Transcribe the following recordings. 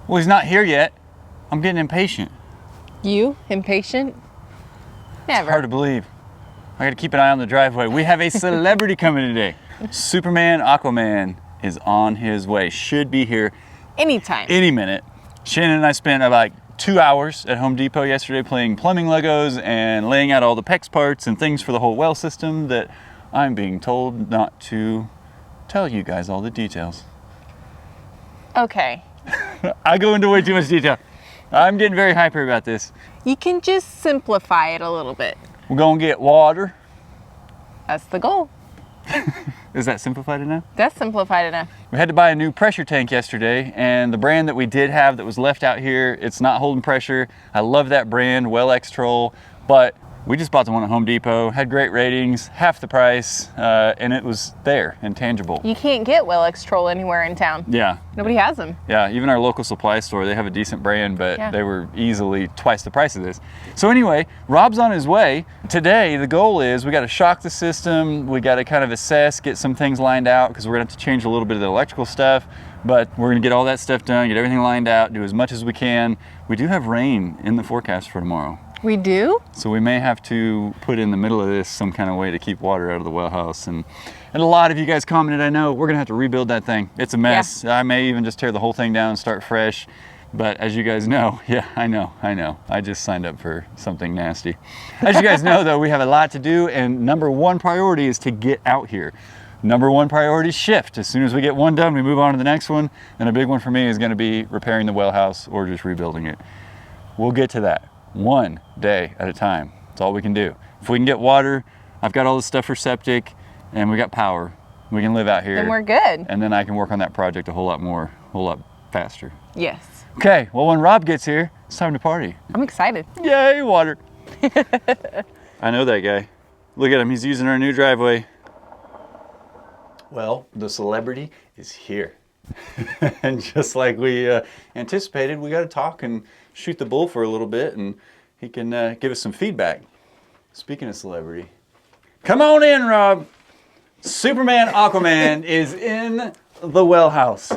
Well, he's not here yet. I'm getting impatient. You? Impatient? Never. It's hard to believe. I gotta keep an eye on the driveway. We have a celebrity coming today. Superman Aquaman is on his way. Should be here Anytime. any minute. Shannon and I spent about 2 hours at Home Depot yesterday playing plumbing Legos and laying out all the PEX parts and things for the whole well system that I'm being told not to tell you guys all the details. Okay. I go into way too much detail. I'm getting very hyper about this. You can just simplify it a little bit. We're gonna get water. That's the goal. Is that simplified enough? That's simplified enough. We had to buy a new pressure tank yesterday, and the brand that we did have that was left out here, it's not holding pressure. I love that brand, Well X-Troll, but we just bought the one at Home Depot, had great ratings, half the price, and it was there and tangible. You can't get Well X-Troll anywhere in town. Yeah. Nobody has them. Yeah, even our local supply store, they have a decent brand, but Yeah. they were easily twice the price of this. So anyway, Rob's on his way. Today, the goal is we got to shock the system. We got to kind of assess, get some things lined out, because we're going to have to change a little bit of the electrical stuff, but we're going to get all that stuff done, get everything lined out, do as much as we can. We do have rain in the forecast for tomorrow. We do? So we may have to put in the middle of this some kind of way to keep water out of the well house. And a lot of you guys commented, I know, we're gonna have to rebuild that thing. It's a mess. Yeah. I may even just tear the whole thing down and start fresh. But as you guys know, yeah, I know. I just signed up for something nasty. As you guys know though, we have a lot to do, and number one priority is to get out here. Number one priority is shift. As soon as we get one done, we move on to the next one. And a big one for me is gonna be repairing the well house or just rebuilding it. We'll get to that. One day at a time. That's all we can do. If we can get water, I've got all the stuff for septic, and we got power. We can live out here. Then we're good. And then I can work on that project a whole lot faster. Yes. Okay, well when Rob gets here, it's time to party. I'm excited. Yay, water. I know that guy. Look at him, he's using our new driveway. Well, the celebrity is here. And just like we anticipated, we got to talk and shoot the bull for a little bit, and he can give us some feedback. Speaking of celebrity, come on in, Rob. Superman Aquaman is in the well house.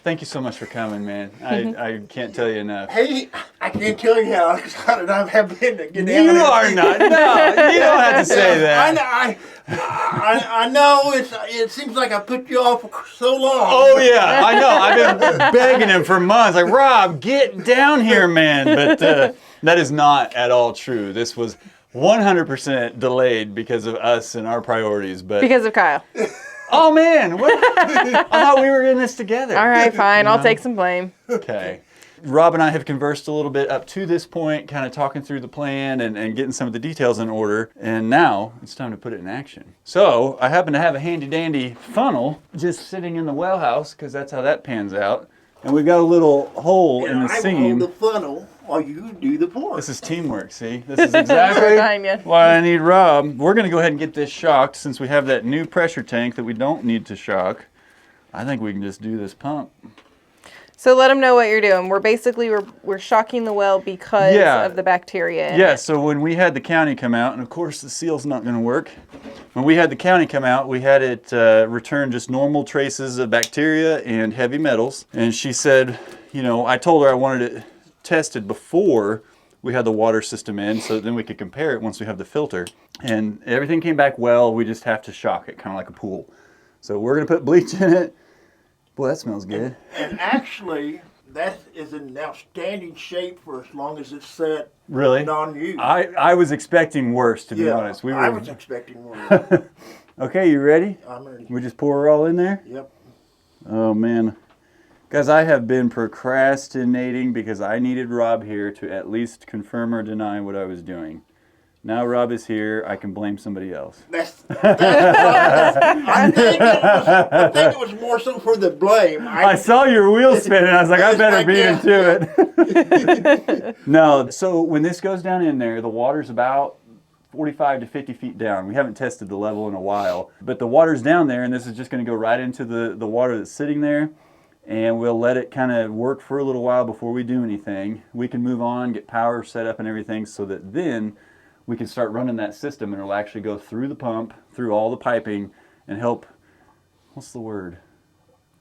Thank you so much for coming, man. I can't tell you enough. Hey, I can't tell you how excited I have been to get down You there. are not. No, you don't have to say that. I know it seems like I put you off for so long. Oh yeah, I know. I've been begging him for months. Like, Rob, get down here, man. But that is not at all true. This was 100% delayed because of us and our priorities. But Because of Kyle. oh man, what? I thought we were in this together. All right, fine. I'll take some blame. Okay. Rob and I have conversed a little bit up to this point, kind of talking through the plan and getting some of the details in order. And now it's time to put it in action. So I happen to have a handy dandy funnel just sitting in the well house, because that's how that pans out. And we've got a little hole in the I seam. will hold the funnel while you do the pour. This is teamwork, see? This is exactly why I need Rob. We're going to go ahead and get this shocked since we have that new pressure tank that we don't need to shock. I think we can just do this pump. So let them know what you're doing. We're shocking the well because of the bacteria. Yeah, so when we had the county come out, and of course the seal's not going to work. When we had the county come out, we had it return just normal traces of bacteria and heavy metals. And she said, you know, I told her I wanted it tested before we had the water system in, so then we could compare it once we have the filter. And everything came back well. We just have to shock it, kind of like a pool. So we're going to put bleach in it. Boy, that smells good. And actually, that is in outstanding shape for as long as it's set. Really? Non-used. I was expecting worse, to be honest. I was expecting more. Okay, you ready? I'm ready. We just pour her all in there? Yep. Oh, man. Guys, I have been procrastinating because I needed Rob here to at least confirm or deny what I was doing. Now Rob is here, I can blame somebody else. I think it was more so for the blame. I saw your wheels spinning. I was like, I better beat into it. No, so when this goes down in there, the water's about 45 to 50 feet down. We haven't tested the level in a while, but the water's down there, and this is just going to go right into the water that's sitting there, and we'll let it kind of work for a little while before we do anything. We can move on, get power set up and everything, so that then we can start running that system, and it'll actually go through the pump, through all the piping, and help, what's the word?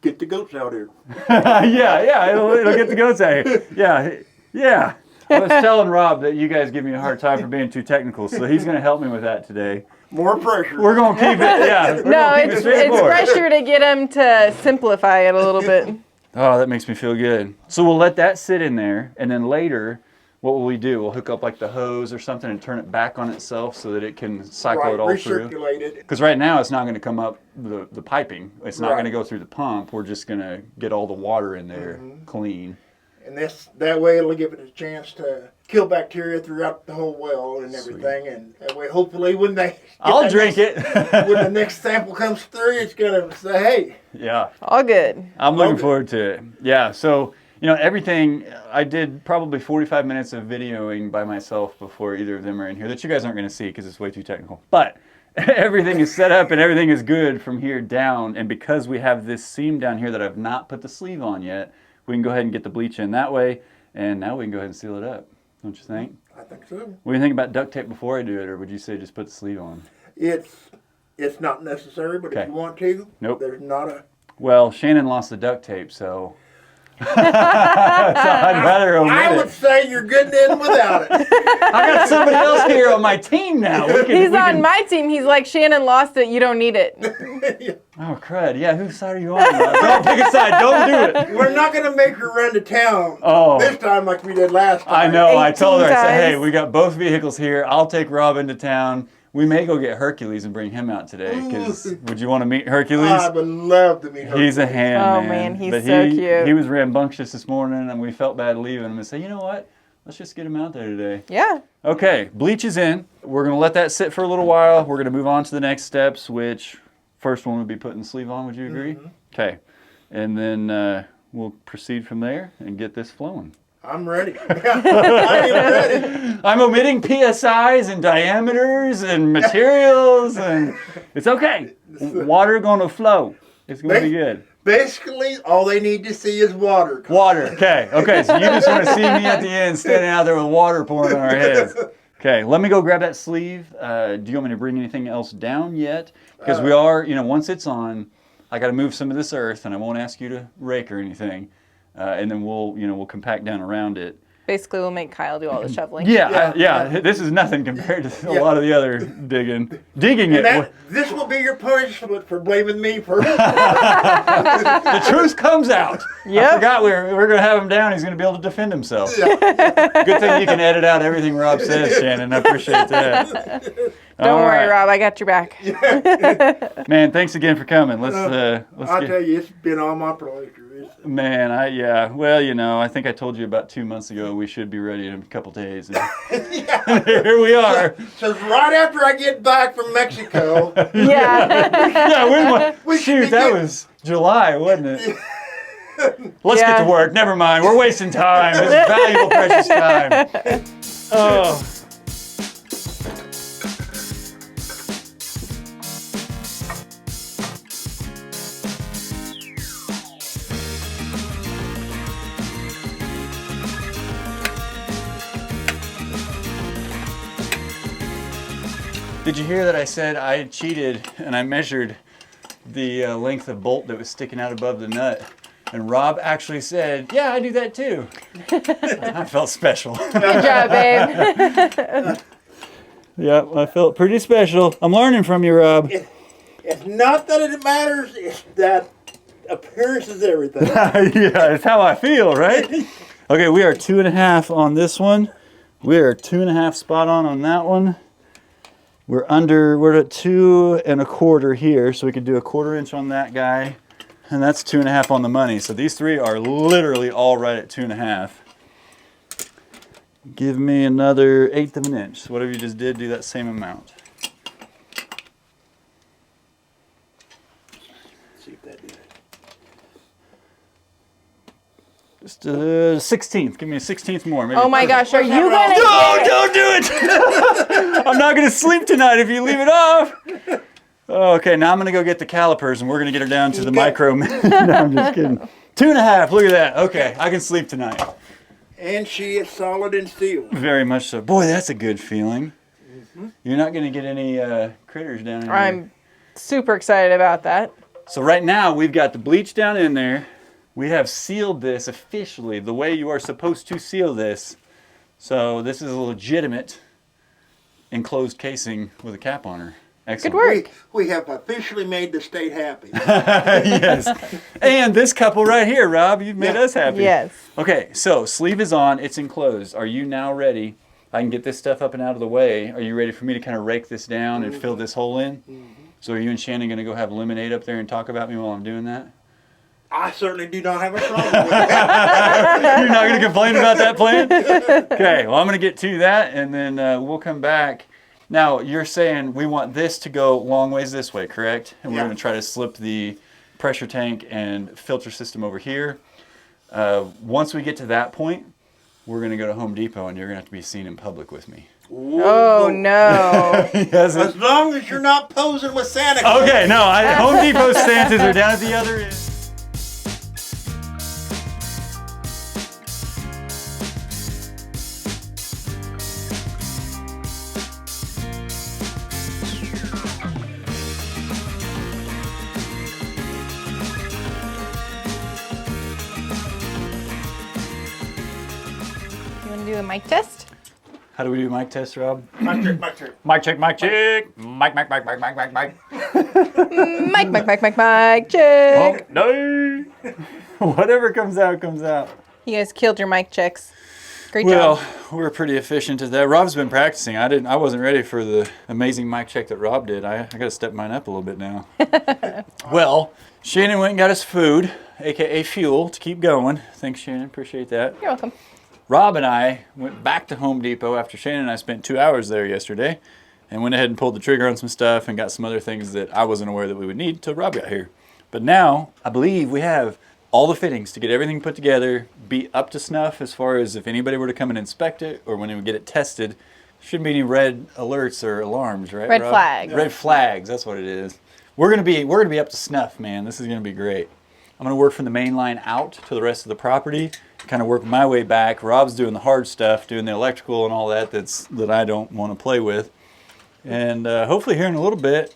get the goats out here. yeah, it'll get the goats out here. Yeah. I was telling Rob that you guys give me a hard time for being too technical, so he's going to help me with that today. More pressure. We're going to keep it, yeah. No, it's pressure to get him to simplify it a little bit. Oh, that makes me feel good. So we'll let that sit in there, and then later, what will we do? We'll hook up like the hose or something and turn it back on itself so that it can cycle it all through. Recirculate it. Because right now it's not going to come up the piping. It's not going to go through the pump. We're just going to get all the water in there clean. And that way it'll give it a chance to kill bacteria throughout the whole well and everything. And that way, hopefully, when I'll drink it. When the next sample comes through, it's gonna say, "Hey." Yeah. All good. I'm looking forward to it. Yeah. So everything. I did probably 45 minutes of videoing by myself before either of them are in here. That you guys aren't going to see because it's way too technical. But everything is set up and everything is good from here down. And because we have this seam down here that I've not put the sleeve on yet, we can go ahead and get the bleach in that way, and now we can go ahead and seal it up. Don't you think? I think so. What do you think about duct tape before I do it, or would you say just put the sleeve on? It's not necessary, but if you want to, there's not a... Well, Shannon lost the duct tape, so... so I'd rather omit I would say you're good in without it. I got somebody else here on my team now. He's on my team. He's like, Shannon lost it. You don't need it. Oh, crud. Yeah, whose side are you on? Don't pick a side. Don't do it. We're not going to make her run to town this time like we did last time. I know. I told her, I said, hey, we got both vehicles here. I'll take Rob into town. We may go get Hercules and bring him out today. Because would you want to meet Hercules? I would love to meet Hercules. He's a hand, oh, man. He's so cute. He was rambunctious this morning, and we felt bad leaving him and said, you know what? Let's just get him out there today. Yeah. Okay, bleach is in. We're going to let that sit for a little while. We're going to move on to the next steps, which first one would be putting the sleeve on. Would you agree? Okay. And then we'll proceed from there and get this flowing. I'm ready. I'm ready. I'm omitting PSIs and diameters and materials, and it's okay. Water going to flow. It's going to be good. Basically, all they need to see is water. Water. Okay. So you just want to see me at the end standing out there with water pouring on our heads. Okay, let me go grab that sleeve. Do you want me to bring anything else down yet? Because we are, once it's on, I got to move some of this earth, and I won't ask you to rake or anything. And then we'll compact down around it. Basically, we'll make Kyle do all the shoveling. Yeah. This is nothing compared to a lot of the other digging. Digging it. This will be your punishment for blaming me for it. The truth comes out. Yep. I forgot we're going to have him down. He's going to be able to defend himself. Good thing you can edit out everything Rob says, Shannon. I appreciate that. Don't worry, Rob. I got your back. Man, thanks again for coming. Let's I'll tell you, it's been on my pleasure. Man, Well, I think I told you about 2 months ago we should be ready in a couple days. And here we are. So right after I get back from Mexico. Yeah. Shoot, that was July, wasn't it? Let's get to work. Never mind. We're wasting time. This is valuable, precious time. Oh. Did you hear that I said I cheated and I measured the length of bolt that was sticking out above the nut? And Rob actually said, yeah, I do that too. I felt special. Good job, babe. Yeah, I felt pretty special. I'm learning from you, Rob. It's not that it matters, it's that appearance is everything. Yeah, it's how I feel, right? Okay, we are 2.5 on this one. We are 2.5 spot on that one. We're at 2 1/4 here, so we could do a 1/4 inch on that guy. And that's 2.5 on the money. So these three are literally all right at 2.5. Give me another 1/8 of an inch. So whatever you just did, do that same amount. See if that did it. Just a 16th. Give me a 16th more. Maybe. Oh my gosh, are you gonna? No, don't do it! I'm not gonna sleep tonight if you leave it off. Okay, now I'm gonna go get the calipers and we're gonna get her down to the micro. No, I'm just kidding. 2.5. Look at that. Okay, I can sleep tonight. And she is solid and steel. Very much so. Boy, that's a good feeling. You're not gonna get any critters down in here. I'm super excited about that. So right now we've got the bleach down in there. We have sealed this officially the way you are supposed to seal this. So this is a legitimate enclosed casing with a cap on her. Excellent. Good work. We have officially made the state happy. Yes. And this couple right here, Rob, you've made us happy. Yes. Okay, so sleeve is on, it's enclosed. Are you now ready? I can get this stuff up and out of the way. Are you ready for me to kind of rake this down and fill this hole in? So are you and Shannon going to go have lemonade up there and talk about me while I'm doing that? I certainly do not have a problem with that. You're not going to complain about that plan? Okay, well, I'm going to get to that, and then we'll come back. Now, you're saying we want this to go long ways this way, correct? And we're going to try to slip the pressure tank and filter system over here. Once we get to that point, we're going to go to Home Depot, and you're going to have to be seen in public with me. Oh, no. As long as you're not posing with Santa Claus. Okay, no, Home Depot Santas are down at the other end. You want to do a mic test? How do we do a mic test, Rob? Mic check, mic check. Mic check, mic check. Mic, mic, mic, mic, mic, mic, mic. Mic check. Oh, no. Whatever comes out, comes out. You guys killed your mic checks. Great Well, job. we're pretty efficient at that. Rob's been practicing. I wasn't ready for the amazing mic check that Rob did. I got to step mine up a little bit now. Well, Shannon went and got us food, aka fuel, to keep going. Thanks, Shannon. Appreciate that. You're welcome. Rob and I went back to Home Depot after Shannon and I spent 2 hours there yesterday and went ahead and pulled the trigger on some stuff and got some other things that I wasn't aware that we would need until Rob got here. But now, I believe we have all the fittings to get everything put together, be up to snuff as far as if anybody were to come and inspect it or when we get it tested. Shouldn't be any red alerts or alarms, right, Red Rob? flags. Red flags, that's what it is. We're gonna be up to snuff, man. This is gonna be great. I'm gonna work from the main line out to the rest of the property, kind of work my way back. Rob's doing the hard stuff, doing the electrical and all that that I don't want to play with. And hopefully here in a little bit,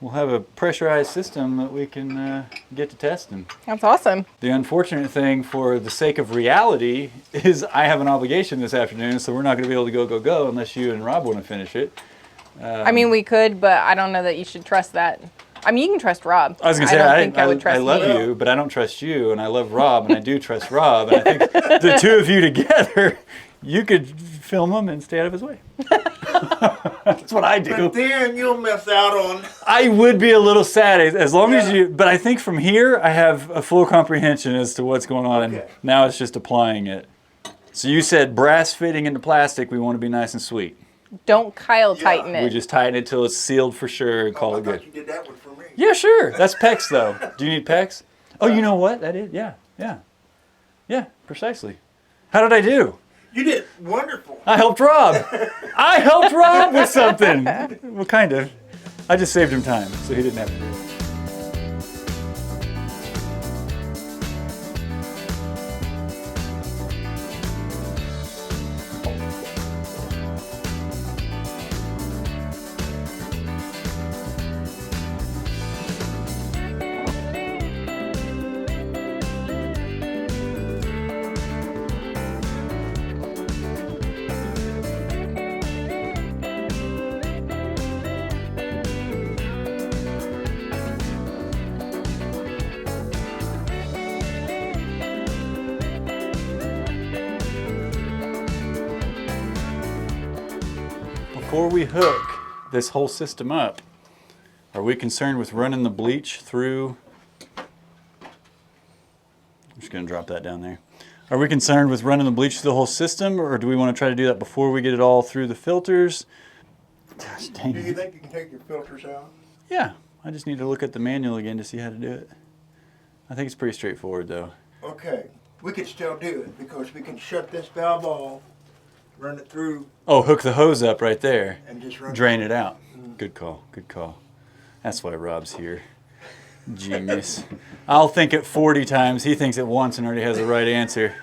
we'll have a pressurized system that we can get to testing. That's awesome. The unfortunate thing for the sake of reality is I have an obligation this afternoon, so we're not going to be able to go unless you and Rob want to finish it. I mean, we could, but I don't know that you should trust that. I mean, you can trust Rob. I was going to say, don't think I would trust I love you. you, but I don't trust you, and I love Rob, and I do trust Rob, and I think the two of you together, you could film him and stay out of his way. That's what I do. But then you'll miss out on. I would be a little sad as long as you, but I think from here I have a full comprehension as to what's going on, and now it's just applying it. So you said brass fitting into plastic, we want to be nice and sweet. Don't Kyle tighten it. We just tighten it till it's sealed for sure and call I it thought good. you did that one for me. Yeah, sure. That's PEX though. Do you need PEX? Oh, you know what? That is, yeah, precisely. How did I do? You did wonderful. I helped Rob. I helped Rob with something. Well, kind of. I just saved him time, so he didn't have to do it. Before we hook this whole system up, are we concerned with running the bleach through? I'm just going to drop that down there. Are we concerned with running the bleach through the whole system, or do we want to try to do that before we get it all through the filters? Gosh dang Do it. you think you can take your filters out? Yeah, I just need to look at the manual again to see how to do it. I think it's pretty straightforward though. Okay, we can still do it because we can shut this valve off, run it through, Oh, hook the hose up right there. and just run Drain it out. Good call, good call. That's why Rob's here. Genius. I'll think it 40 times. He thinks it once and already has the right answer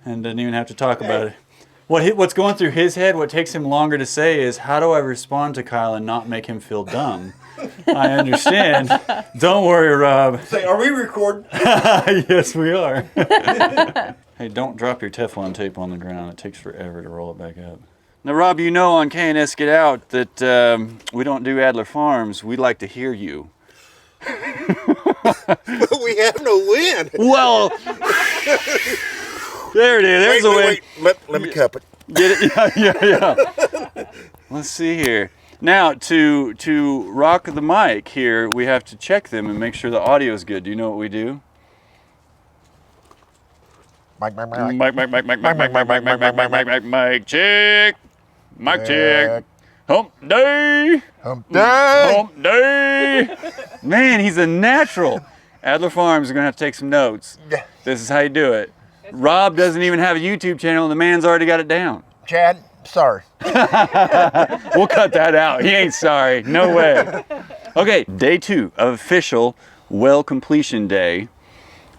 and doesn't even have to talk about it. What's going through his head, what takes him longer to say is, how do I respond to Kyle and not make him feel dumb? I understand. Don't worry, Rob. Say, are we recording? Yes, we are. Hey, don't drop your Teflon tape on the ground. It takes forever to roll it back up. Now, Rob, you know on K&S Get Out that we don't do Adler Farms. We'd like to hear you. But we have no wind. Well, there it is. There's the wind. Wait. Let me cup it. Get it? Yeah. Let's see here. Now, to rock the mic here, we have to check them and make sure the audio is good. Do you know what we do? Mic. Mic check. Mic check. Hump day. Hump day. Hump day. Man, he's a natural. Adler Farms are going to have to take some notes. Yeah. This is how you do it. Rob doesn't even have a YouTube channel and the man's already got it down. Chad, sorry. We'll cut that out. He ain't sorry. No way. Okay, day 2 of official well completion day.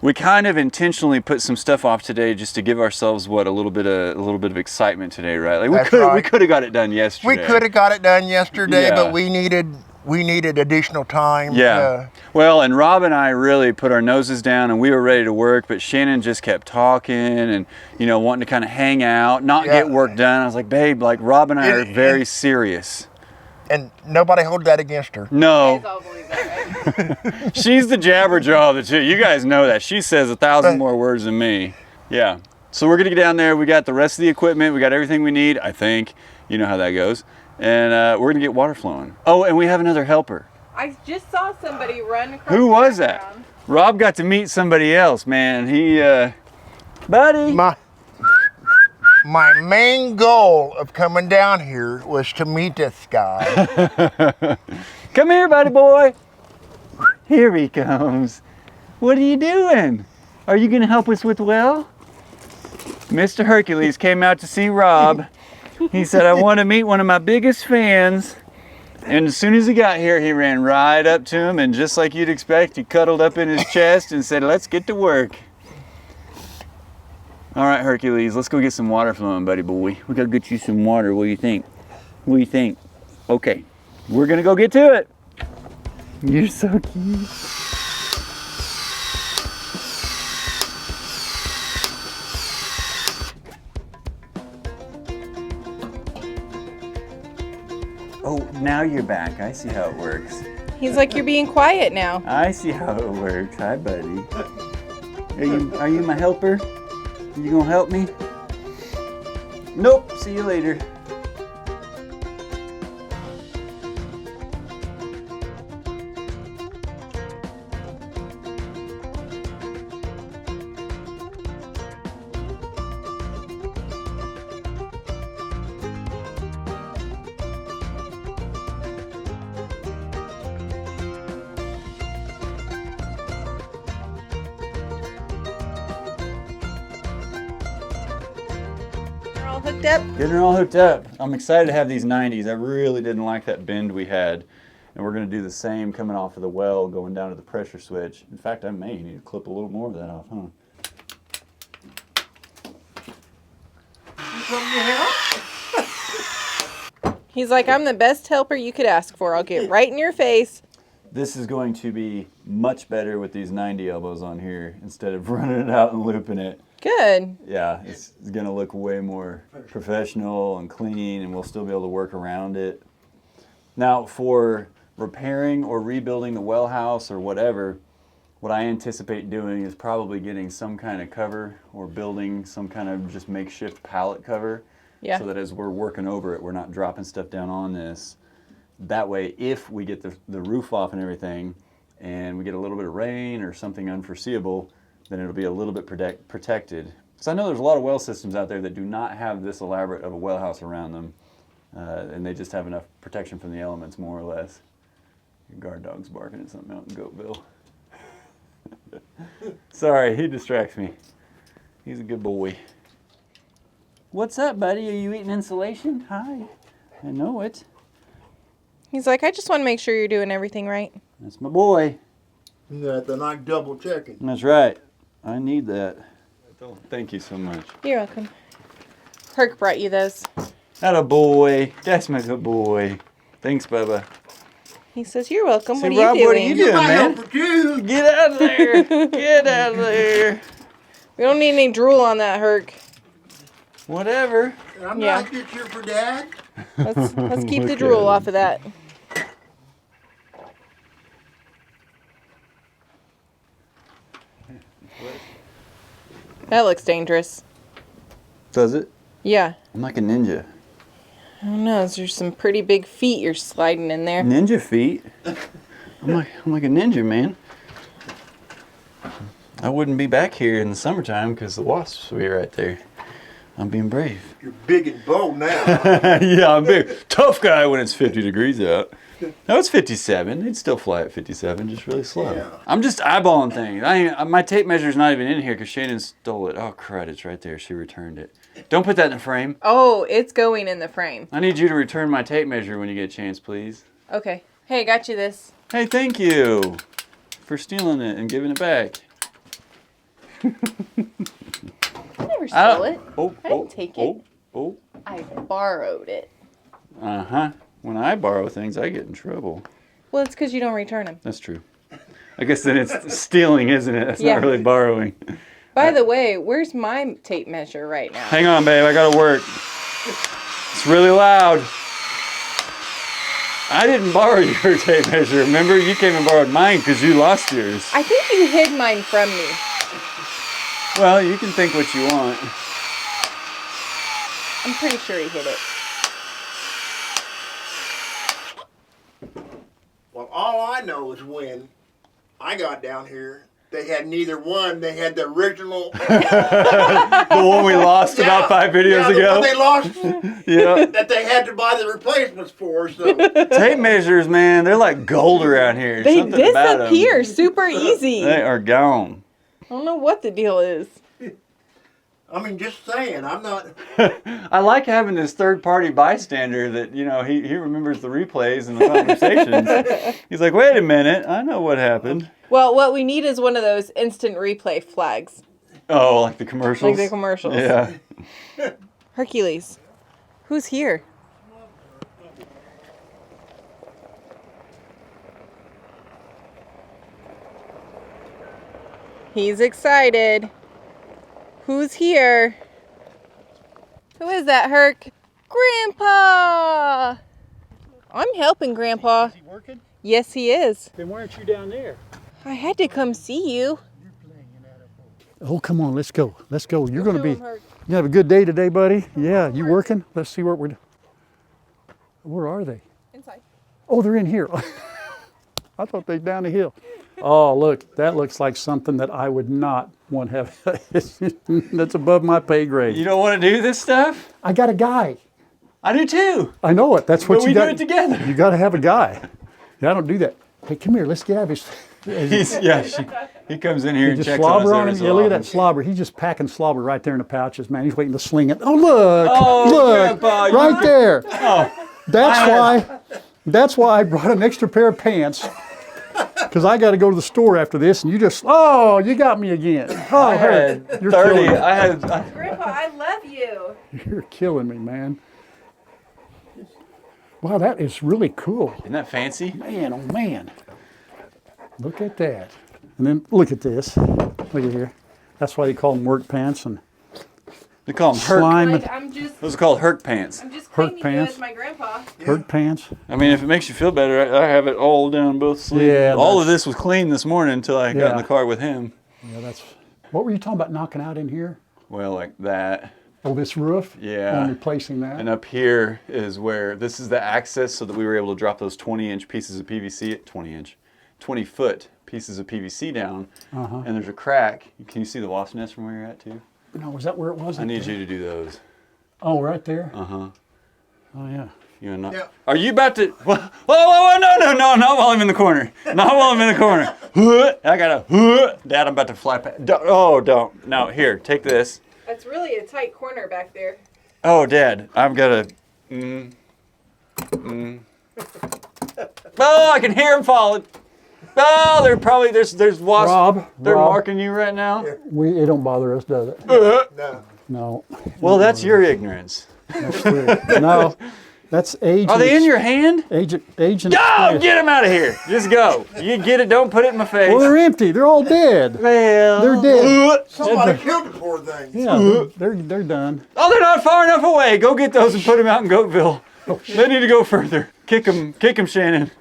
We kind of intentionally put some stuff off today just to give ourselves a little bit of excitement today, right? Like we could have got it done yesterday. We could have got it done yesterday, Yeah. but we needed additional time. Yeah. Well, and Rob and I really put our noses down and we were ready to work, but Shannon just kept talking and, you know, wanting to kind of hang out, not get work done. I was like, babe, like Rob and I are very serious. And nobody hold that against her. No. You guys all believe that, right? She's the jabberjaw of the two. You guys know that. She says 1,000 more words than me. Yeah. So we're going to get down there. We got the rest of the equipment. We got everything we need, I think. You know how that goes. And we're going to get water flowing. Oh, and we have another helper. I just saw somebody run across Who the was that? background. Rob got to meet somebody else, man. He, buddy. My main goal of coming down here was to meet this guy. Come here, buddy boy. Here he comes. What are you doing? Are you going to help us with well? Mr. Hercules came out to see Rob. He said, I want to meet one of my biggest fans. And as soon as he got here, he ran right up to him. And just like you'd expect, he cuddled up in his chest and said, let's get to work. All right, Hercules, let's go get some water flowing, buddy boy. We got to get you some water. What do you think? What do you think? Okay, we're going to go get to it. You're so cute. Oh, now you're back. I see how it works. He's like, you're being quiet now. I see how it works. Hi, buddy. Are you my helper? You gonna help me? Nope. See you later. All hooked up. Getting her all hooked up. I'm excited to have these 90s. I really didn't like that bend we had. And we're going to do the same coming off of the well, going down to the pressure switch. In fact, I may need to clip a little more of that off, huh? He's like, I'm the best helper you could ask for. I'll get right in your face. This is going to be much better with these 90 elbows on here instead of running it out and looping it. Good. Yeah, it's going to look way more professional and clean, and we'll still be able to work around it. Now, for repairing or rebuilding the well house or whatever, what I anticipate doing is probably getting some kind of cover or building some kind of just makeshift pallet cover. Yeah. So that as we're working over it, we're not dropping stuff down on this. That way, if we get the roof off and everything, and we get a little bit of rain or something unforeseeable, then it'll be a little bit protected. So I know there's a lot of well systems out there that do not have this elaborate of a well house around them, and they just have enough protection from the elements, more or less. Your guard dog's barking at something out in Goatville. Sorry, he distracts me. He's a good boy. What's up, buddy? Are you eating insulation? Hi. I know it. He's like, I just want to make sure you're doing everything right. That's my boy. They're not double checking. That's right. I need that. Thank you so much. You're welcome. Herc brought you those. Atta boy. That's my good boy. Thanks, Bubba. He says, "You're welcome. See, What are Rob, you doing? what are you doing, My man? helper too. Get out of there. Get out of there. We don't need any drool on that, Herc. Whatever. I'm Yeah. not get you for Dad. Let's keep the Look drool at off of that. That looks dangerous. Does it? Yeah. I'm like a ninja. I don't know. There's some pretty big feet you're sliding in there. Ninja feet? I'm like a ninja, man. I wouldn't be back here in the summertime because the wasps would be right there. I'm being brave. You're big and bold now. Yeah, I'm big. Tough guy when it's 50 degrees out. No, it's 57. They'd still fly at 57, just really slow. Yeah. I'm just eyeballing things. My tape measure's not even in here because Shannon stole it. Oh, crud, it's right there. She returned it. Don't put that in the frame. Oh, it's going in the frame. I need you to return my tape measure when you get a chance, please. Okay. Hey, got you this. Hey, thank you for stealing it and giving it back. I never stole it. I didn't take it. Oh. I borrowed it. Uh-huh. When I borrow things, I get in trouble. Well, it's because you don't return them. That's true. I guess then it's stealing, isn't it? That's Yeah. not really borrowing. By the way, where's my tape measure right now? Hang on, babe. I gotta work. It's really loud. I didn't borrow your tape measure. Remember, you came and borrowed mine because you lost yours. I think you hid mine from me. Well, you can think what you want. I'm pretty sure he hid it. Well, all I know is when I got down here, they had neither one. They had the original. The one we lost about 5 videos the ago. one they lost Yeah. that they had to buy the replacements for. So Tape measures, man, they're like gold around here. They Something about 'em. disappear super easy. They are gone. I don't know what the deal is. I mean, just saying, I'm not. I like having this third-party bystander that, you know, he remembers the replays and the conversations. He's like, wait a minute, I know what happened. Well, what we need is one of those instant replay flags. Oh, like the commercials? Like the commercials. Yeah. Hercules, who's here? He's excited. Who's here? Who is that, Herc? Grandpa! I'm helping Grandpa. Is he working? Yes, he is. Then why aren't you down there? I had to come see you. Oh, come on, let's go. Let's go. You're going to Show be, him, Herc. you have a good day today, buddy? Yeah, you working? Let's see what we're doing. Where are they? Inside. Oh, they're in here. I thought they're down the hill. Oh, look, that looks like something that I would not want to have. That's above my pay grade. You don't want to do this stuff? I got a guy. I do too. I know it. That's what But you we got. do it together. You got to have a guy. Yeah, I don't do that. Hey, come here. Let's get out of his. He comes in here and Just checks on us slobber on every him. so Yeah, look at often. that slobber. He's just packing slobber right there in the pouches, man. He's waiting to sling it. Oh, look. Oh, look. Grandpa, right there. Oh, That's why I brought an extra pair of pants. Because I got to go to the store after this, and you got me again. Oh, I had you're 30. killing me. Grandpa, I love you. You're killing me, man. Wow, that is really cool. Isn't that fancy? Man, oh man. Look at that. And then look at this. Look at here. That's why they call them work pants and They call them Herc. slime Like, and I'm just Those are called Herc pants. Herc claiming you pants. as my grandpa. work pants. I mean, if it makes you feel better, I have it all down both sleeves. Yeah, all of that's- this was clean this morning until I got in the Yeah. car with him. Yeah, that's. What were you talking about knocking out in here? Well, like that. Oh, this roof? Yeah. And replacing that? And up here is where this is the access so that we were able to drop those 20-inch pieces of PVC, 20-foot pieces of PVC down. Uh-huh. And there's a crack. Can you see the wasp nest from where you're at too? No, was that where it was? I need you to do those. Oh, right there? Uh-huh. Oh, yeah. You're not. Yeah. Are you about to? Whoa, no! Not while I'm in the corner. Not while I'm in the corner. I gotta. Dad, I'm about to fly past. Don't. No, here, take this. That's really a tight corner back there. Oh, Dad, I've got to. Oh, I can hear him falling. Oh, they're probably there's wasps. Rob, They're Rob. marking you right now. It don't bother us, does it? No. No. Well, that's your ignorance. That's weird. No. That's age. Are they in your hand? Age and Go! experience. Get them out of here. Just go. You get it. Don't put it in my face. Well, they're empty. They're all dead. Well, They're dead. Somebody killed the poor thing. Yeah, they're done. Oh, they're not far enough away. Go get those and put them out in Goatville. They need to go further. Kick them, Shannon.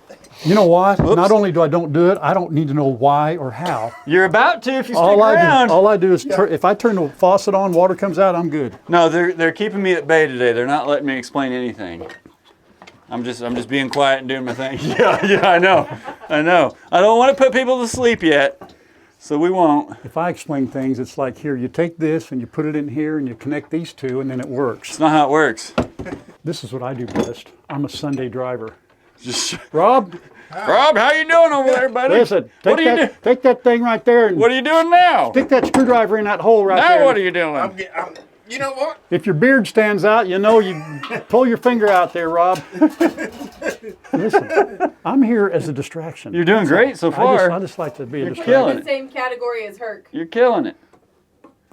You know what? Not only do I don't do it, I don't need to know why or how. You're about to if you stick around. All I do is if I turn the faucet on, water comes out, I'm good. No, they're keeping me at bay today. They're not letting me explain anything. I'm just being quiet and doing my thing. Yeah, I know. I don't want to put people to sleep yet, so we won't. If I explain things, it's like, here, you take this and you put it in here and you connect these two and then it works. It's not how it works. This is what I do best. I'm a Sunday driver. Just Rob, Rob, how you doing over there, buddy? listen, What are you doing? take that thing right there and What are you doing now? stick that screwdriver in that hole right there. Now what are you doing? You know what? If your beard stands out, you know you pull your finger out there, Rob. Listen, I'm here as a distraction. You're doing great so far. I just like to be a You're distraction. killing The it. same category as Herc. You're killing it.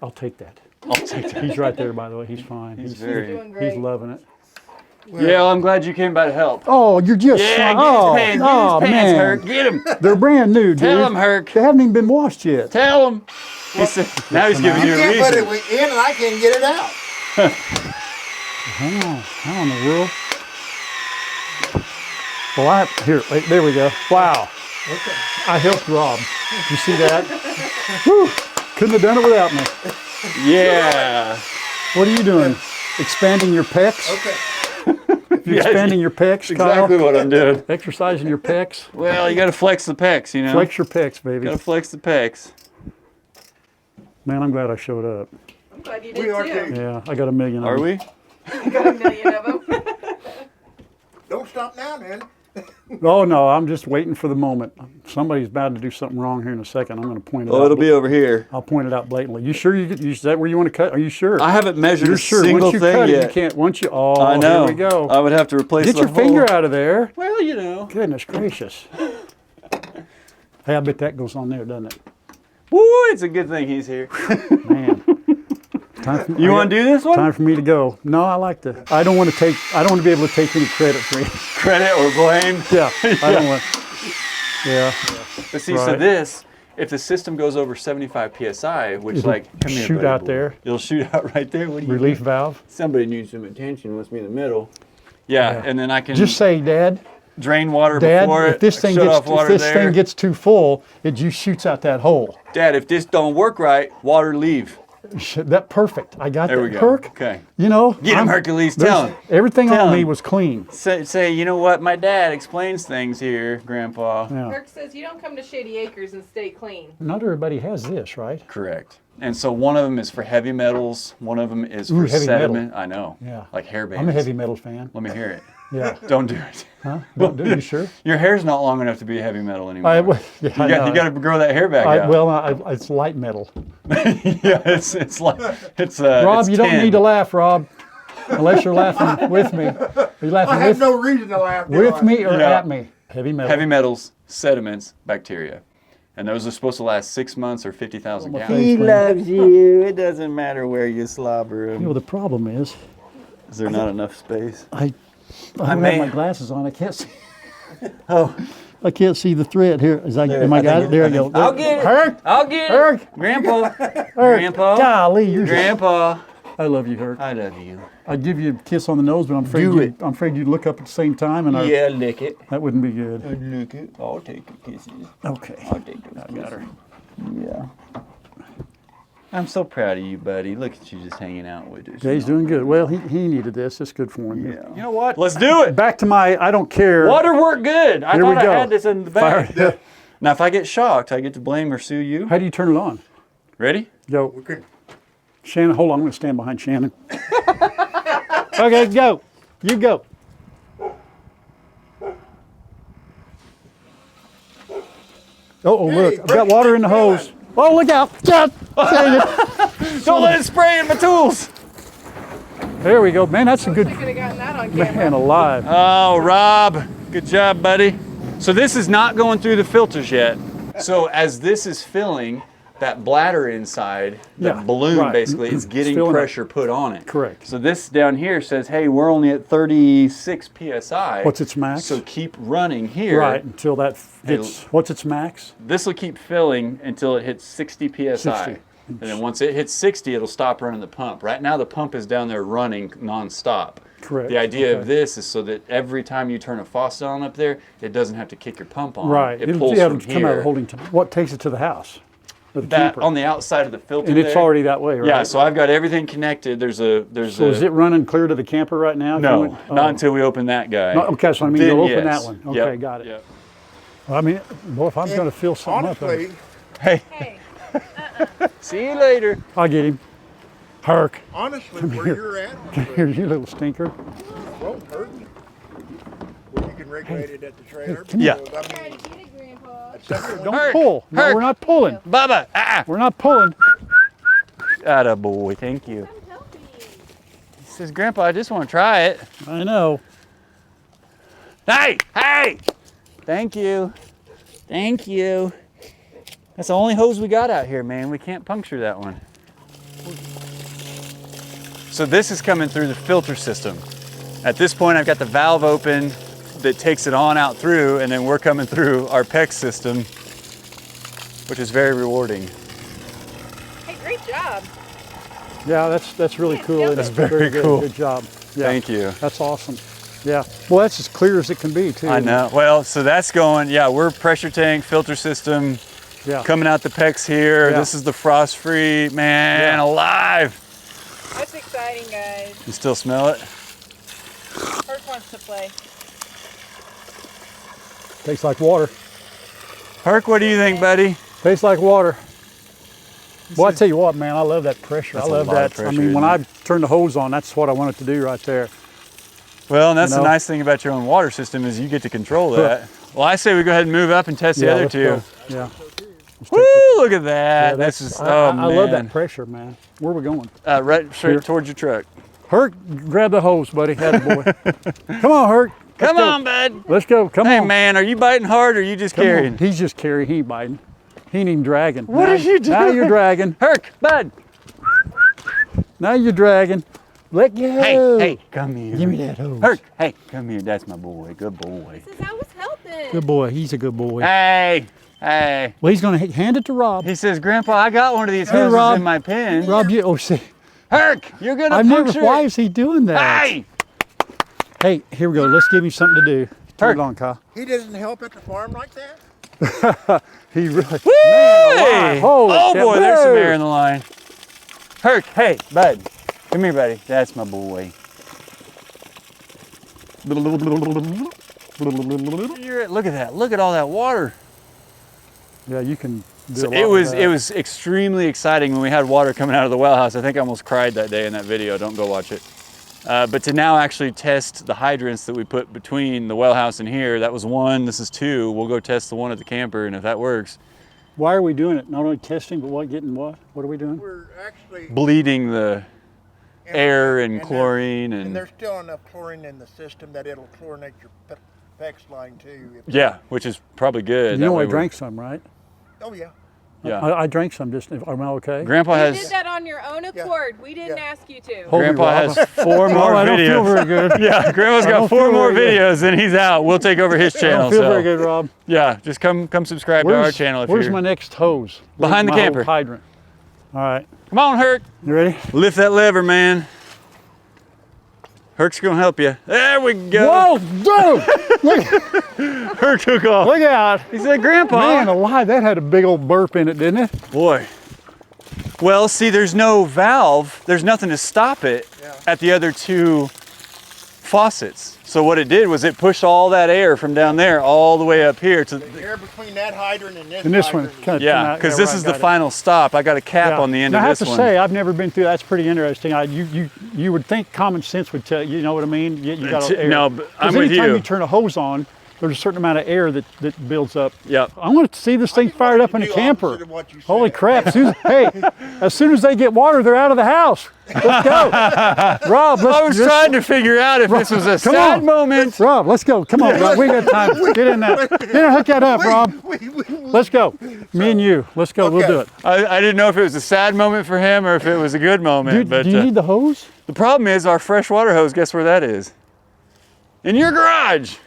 I'll take that. I'll take that. He's right there, by the way. He's fine. He's very. Doing great. He's loving it. Yeah, well, I'm glad you came by to help. Oh, you're just Yeah, oh, get his pants, oh, get his pants, man. Herc. Get him. They're brand new, dude. Tell him, Herc. They haven't even been washed yet. Tell him. He said, now he's giving you You a can't put reason. it in and I can't get it out. How in the world? Well, here, wait, there we go. Wow. Okay. I helped Rob. You see that? Whew. Couldn't have done it without me. Yeah. What are you doing? Expanding your pecs? Okay. You're expanding your pecs, Kyle? Exactly what I'm doing. Exercising your pecs? Well, you got to flex the pecs, you know. Flex your pecs, baby. Got to flex the pecs. Man, I'm glad I showed up. I'm glad you We did are too. too. Yeah, I got a million of Are them. we? You got a million of them. Don't stop now, man. Oh, no, I'm just waiting for the moment. Somebody's about to do something wrong here in a second. I'm going to point it out. Oh, it'll be over here. I'll point it out blatantly. You sure is that where you want to cut? Are you sure? I haven't measured You're a sure. single Once you thing cut yet. it, you can't. Once you, oh, I know. here we go. I would have to replace Get the your whole. finger out of there. Well, you know. Goodness gracious. Hey, I bet that goes on there, doesn't it? Woo, it's a good thing he's here. Man. You want to do this one? Time for me to go. No, I like to. I don't want to be able to take any credit for it. Credit or blame? Yeah, I don't want. Yeah. But see, so Right. this, if the system goes over 75 psi, which It'll like, come here, shoot buddy out boy. there. It'll shoot out right there. What do you Relief valve. Somebody needs some attention. Wants me in the middle. Yeah, Yeah. and then I can Just say, Dad, drain water Dad, before if this thing shut gets off water there. thing gets too full, it just shoots out that hole. Dad, if this don't work right, water leave. That perfect. I got There that. we go. Herc, Okay. you know. Get him, Hercules. there's- Tell him. Everything Tell on me him. was clean. Say, you know what? My dad explains things here, Grandpa. Yeah. Herc says you don't come to Shady Acres and stay clean. Not everybody has this, right? Correct. And so one of them is for heavy metals. One of them is Ooh, for heavy metal. sediment. I know. Yeah. Like hair bands. I'm a heavy metal fan. Let me hear it. Yeah. Don't do it. Huh? Don't do you sure? Your hair's not long enough to be heavy metal anymore. I you got to grow that hair back out. it's light metal. Yeah, it's like it's Rob, it's you don't tin. need to laugh, Rob, unless you're laughing with me. Are you laughing I have no reason to laugh. do with I? me or Yeah. at me? Heavy metal. Heavy metals, sediments, bacteria, and those are supposed to last 6 months or 50,000 my gallons. face. loves you. It doesn't matter where you slobber You know, the problem is, Is there not enough space? I don't may- have my glasses on. I can't see. Oh, I can't see the thread here. Am I got it? There I go. I'll get it. Herc, I'll get it. Herc, Grandpa. Herc. Grandpa. Golly, you're. Grandpa. I love you, Herc. I love you. I'd give you a kiss on the nose, but I'm afraid you'd look up at the same time, and Yeah, lick it. that wouldn't be good. Lick it. I'll take the kisses. Okay. I'll take those I got her. Yeah. I'm so proud of you, buddy. Look at you just hanging out with us. Yeah, he's doing good. Well, he needed this. It's good for him. Yeah. You know what? Let's do it. Back to my I don't care. Water worked good. I Here we thought go. I had this in the back. Now, if I get shocked, I get to blame or sue you. How do you turn it on? Ready? Go. Okay. Shannon, hold on. I'm going to stand behind Shannon. Okay, go. You go. Oh, look. I've got water in the hose. Oh, look out. God, dang it. Don't let it spray in my tools. There we go. Man, that's a good I could have gotten that on camera. man alive. Oh, Rob. Good job, buddy. So this is not going through the filters yet. So as this is filling, that bladder inside, the Yeah, balloon right. basically, is getting filling up. pressure put on it. Correct. So this down here says, hey, we're only at 36 PSI. What's its max? So keep running here. Right, until that gets, what's its max? This will keep filling until it hits 60 PSI. 60. And then once it hits 60, it'll stop running the pump. Right now the pump is down there running nonstop. Correct. The idea of Okay. this is so that every time you turn a faucet on up there, it doesn't have to kick your pump on. Right. It pulls it'll from come out of the here. holding tank. What takes it to the house? Or the That camper? on the outside of the filter And it's there. already that way, right? Yeah, so I've got everything connected. There's So a is it running clear to the camper right now? no, not until we open that guy. No, okay, so I mean, Then you'll open yes. that one. Yep, Okay, got it. yep. Well, I mean, boy, if I'm going to fill something Honestly, up, Hey, Hey, see you later. I'll get him. Herc, honestly, where you're at, here, you little stinker. won't hurt you. When you can regulate it at the trailer. Yeah. Because, I mean, get it, Grandpa. at some point, Don't Herc, pull. No, Herc. we're not pulling. Bubba, We're not pulling. atta boy, thank you. He says, Grandpa, I just want to try it. I know. Hey, hey, thank you, thank you. That's the only hose we got out here, man. We can't puncture that one. So this is coming through the filter system. At this point, I've got the valve open that takes it on out through, and then we're coming through our PEX system, which is very rewarding. Hey, great job. Yeah, that's really cool. That's very good. cool. Good job. Yeah, Thank you. That's awesome. Yeah. Well, that's as clear as it can be, too. I know. Well, so that's going, yeah, we're pressure tank, filter system, Yeah. coming out the PEX here. Yeah. This is the frost-free, man, Yeah. alive. That's exciting, guys. You still smell it? Herc wants to play. Tastes like water. Herc, what do you think, buddy? Tastes like water. Well, I tell you what, man, I love that pressure. That's I a love lot that. of pressure, I mean, when I isn't turn the hose on, that's what I want it to do right there. Well, and that's You the know? nice thing about your own water system is you get to control that. Well, I say we go ahead and move up and test the other let's two. go. Yeah. Woo, look at that. Yeah, That's just, I man. love that pressure, man. Where are we going? Right straight Here. towards your truck. Herc, grab the hose, buddy. Attaboy. Come on, Herc. Let's Come go. on, bud. Let's go. Come Hey, on. man, are you biting hard or are you just Come on. carrying? He's just carrying. He ain't biting. He ain't even dragging. What Now- are you doing? Now you're dragging. Herc, bud. Now you're dragging. Let go. Hey, come here. Give me that hose. Herc, hey, come here. That's my boy. Good boy. This is I was helping. Good boy. He's a good boy. Hey, hey. Well, he's going to hand it to Rob. He says, Grandpa, I got one of these Hey, hoses Rob. in my pen. Rob, you. Oh, see. Herc, you're going to I've never. puncture Why it. is he doing that? Hey. Hey, here we go. Let's give him something to do. Turn Herc. it on, Kyle. he doesn't help at the farm like that? He really. Hey. Holy Oh, cow. boy, there's some Whoa. air in the line. Herc, hey, bud. Come here, buddy. That's my boy. Look at that. Look at all that water. Yeah, you can do So a lot it with that. was extremely exciting when we had water coming out of the well house. I think I almost cried that day in that video. Don't go watch it. But to now actually test the hydrants that we put between the well house and here, that was one, this is two. We'll go test the one at the camper, and if that works, Why are we doing it? Not only testing, but what? Getting what? What are we doing? We're actually bleeding the air and there- chlorine and and there's still enough chlorine in the system that it'll chlorinate your PEX line too. yeah, which is probably good. You That know way I we're- drank some, right? Oh yeah. Yeah. I drank some. Just am I okay? Grandpa You did has that on your own accord. We didn't Yeah. ask you to. Hold me, Grandpa Rob. has 4 more Oh, I don't feel videos. very good. Yeah, Grandpa's I got don't 4 feel more very good. videos and he's out. We'll take over his I channel. don't feel so very good, Rob. yeah, just come subscribe to our channel if where's you're my next hose? Behind the Where's my camper. old hydrant. All right, Come on, Herc. you ready? Lift that lever, man. Herc's gonna help you. There we go. Whoa, dude! Look, Herc took off. look out! He said, Grandpa. Man alive, that had a big old burp in it, didn't it? Boy. Well, see, there's no valve. There's nothing to stop it at the other 2 faucets. So what it did was it pushed all that air from down there all the way up here to The air between that hydrant and this. And this one hydrant kind of yeah, because this is the final. final stop. I got a cap on the end now, of I have this to one. say, I've never been through that. That's pretty interesting. You would think common sense would tell you know what I mean. You got No, but I'm with anytime you. you turn a hose on, there's a certain amount of air that builds up. Yep. I want to see this thing fired up in a camper. Holy crap. As soon as they get water, they're out of the house. Let's go. Rob, I was trying to figure out if this was a sad moment. Rob, let's go. Come on, Rob. We got time. Get in there. Hook that up, Rob. Let's go. Me and you. Let's go. Okay. We'll do it. I didn't know if it was a sad moment for him or if it was a good moment. Do you need the hose? The problem is our freshwater hose, guess where that is? In your garage.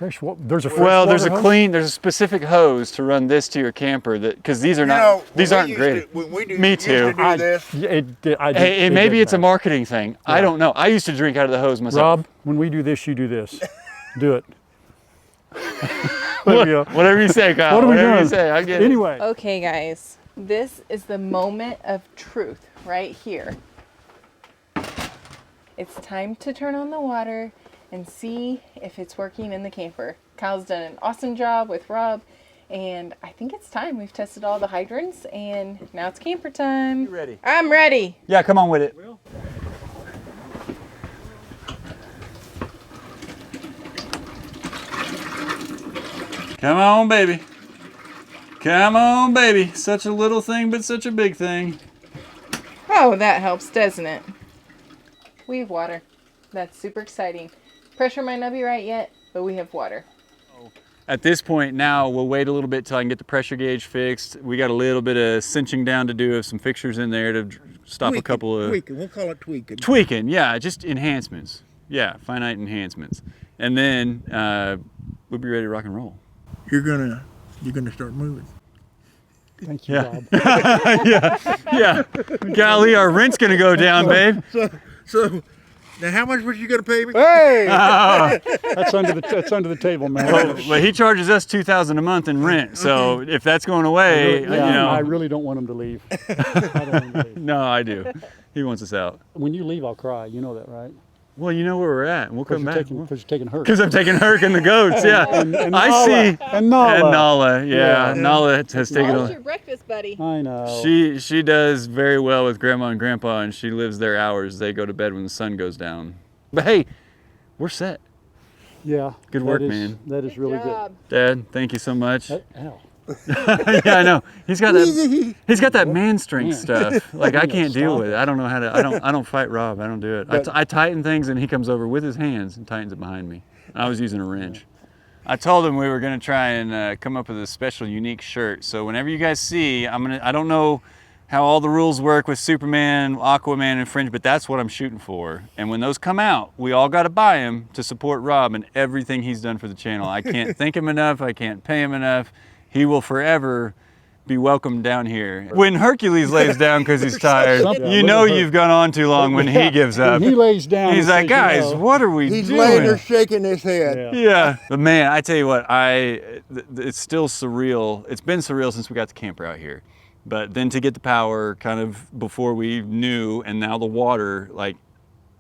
There's a specific hose to run this to your camper because these are these aren't great. Me too. Maybe it's a marketing thing. Yeah. I don't know. I used to drink out of the hose myself. Rob, when we do this, you do this. Do it. Whatever you say, Kyle. What are we Whatever doing? You say, I get it. Anyway. Okay, guys. This is the moment of truth right here. It's time to turn on the water and see if it's working in the camper. Kyle's done an awesome job with Rob, and I think it's time. We've tested all the hydrants, and now it's camper time. You ready? I'm ready. Yeah, come on with it. Come on, baby. Come on, baby. Such a little thing, but such a big thing. Oh, that helps, doesn't it? We have water. That's super exciting. Pressure might not be right yet, but we have water. At this point now, we'll wait a little bit till I can get the pressure gauge fixed. We got a little bit of cinching down to do of some fixtures in there to stop a couple of... Tweaking, we'll call it tweaking. Tweaking, yeah, just enhancements. Yeah, finite enhancements. And then we'll be ready to rock and roll. You're gonna start moving. Thank you, Rob. yeah. Golly, our rent's gonna go down, babe. So now how much was you gonna pay me? Hey! That's under the table, man. Well, he charges us $2,000 a month in rent, so if that's going away, I really don't want him to leave. I don't want him to leave. No, I do. He wants us out. When you leave, I'll cry. You know that, right? Well, you know where we're at, and we'll come back. Because you're taking Herc. Because I'm taking Herc and the goats, yeah. and I Nala. see. And Nala. And Nala, yeah. Nala has taken How's your breakfast, buddy? I know. She does very well with Grandma and Grandpa, and she lives their hours. They go to bed when the sun goes down. But hey, we're set. Yeah. Good work, man. That is really good. Dad, thank you so much. Ow. Yeah, I know. He's got that man strength stuff. Like I can't deal with it. I don't know how to. I don't fight Rob. I don't do it. I tighten things, and he comes over with his hands and tightens it behind me. I was using a wrench. I told him we were gonna try and come up with a special, unique shirt. So whenever you guys see, I don't know how all the rules work with Superman, Aquaman, and Fringe, but that's what I'm shooting for. And when those come out, we all got to buy them to support Rob and everything he's done for the channel. I can't thank him enough. I can't pay him enough. He will forever be welcome down here. When Hercules lays down because he's tired, you know you've gone on too long when he gives up. When he lays down. He's like, guys, what are we doing? He's laying there shaking his head. Yeah. But man, I tell you what, it's still surreal. It's been surreal since we got the camper out here. But then to get the power kind of before we knew, and now the water, like,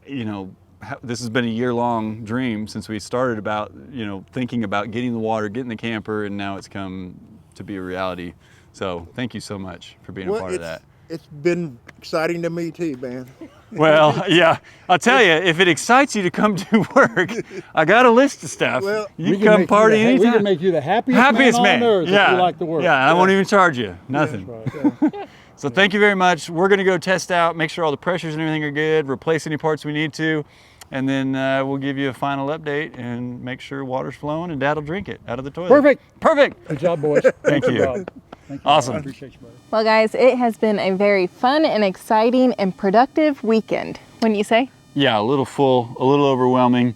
you know, this has been a year-long dream since we started about, you know, thinking about getting the water, getting the camper, and now it's come to be a reality. So thank you so much for being a part of that. It's been exciting to me too, man. Well, yeah, I'll tell you, if it excites you to come to work, I got a list of stuff. Well, you can come party anytime. We can make you the happiest man on earth if you like the work. Yeah, I won't even charge you, nothing. Right. So thank you very much. We're gonna go test out, make sure all the pressures and everything are good, replace any parts we need to, and then we'll give you a final update and make sure water's flowing and Dad'll drink it out of the toilet. Perfect. Good job, boys. Thank you. Thank you. Awesome. I appreciate you, brother. Well, guys, it has been a very fun and exciting and productive weekend. Wouldn't you say? Yeah, a little full, a little overwhelming.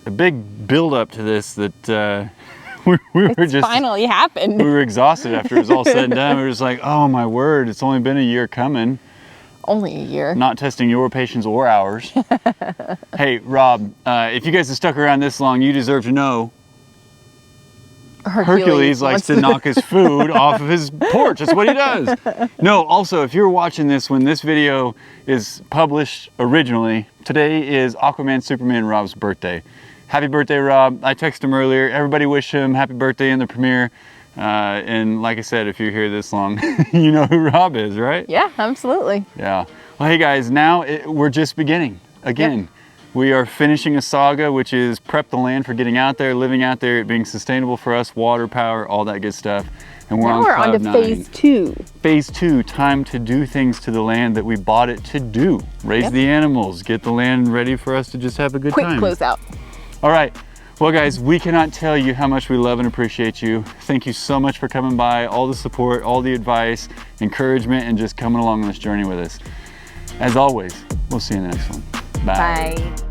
A big build up to this that we were just finally happened. We were exhausted after it was all said and done. We were just like, oh my word, it's only been a year coming. Only a year. Not testing your patience or ours. Hey, Rob, if you guys have stuck around this long, you deserve to know Hercules likes to knock his food off of his porch. That's what he does. No, also, if you're watching this when this video is published originally, today is Aquaman Superman Rob's birthday. Happy birthday, Rob. I texted him earlier. Everybody wish him happy birthday in the premiere. And like I said, if you're here this long, you know who Rob is, right? Yeah, absolutely. Yeah. Well, hey guys, now we're just beginning. Again, We are finishing a saga, which is prep the land for getting out there, living out there, it being sustainable for us, water, power, all that good stuff. And Now we're on to phase 2. Phase 2, time to do things to the land that we bought it to do. Raise the animals, get the land ready for us to just have a good Quick time. close out. All right. Well, guys, we cannot tell you how much we love and appreciate you. Thank you so much for coming by, all the support, all the advice, encouragement, and just coming along on this journey with us. As always, we'll see you in the next one. Bye. Bye.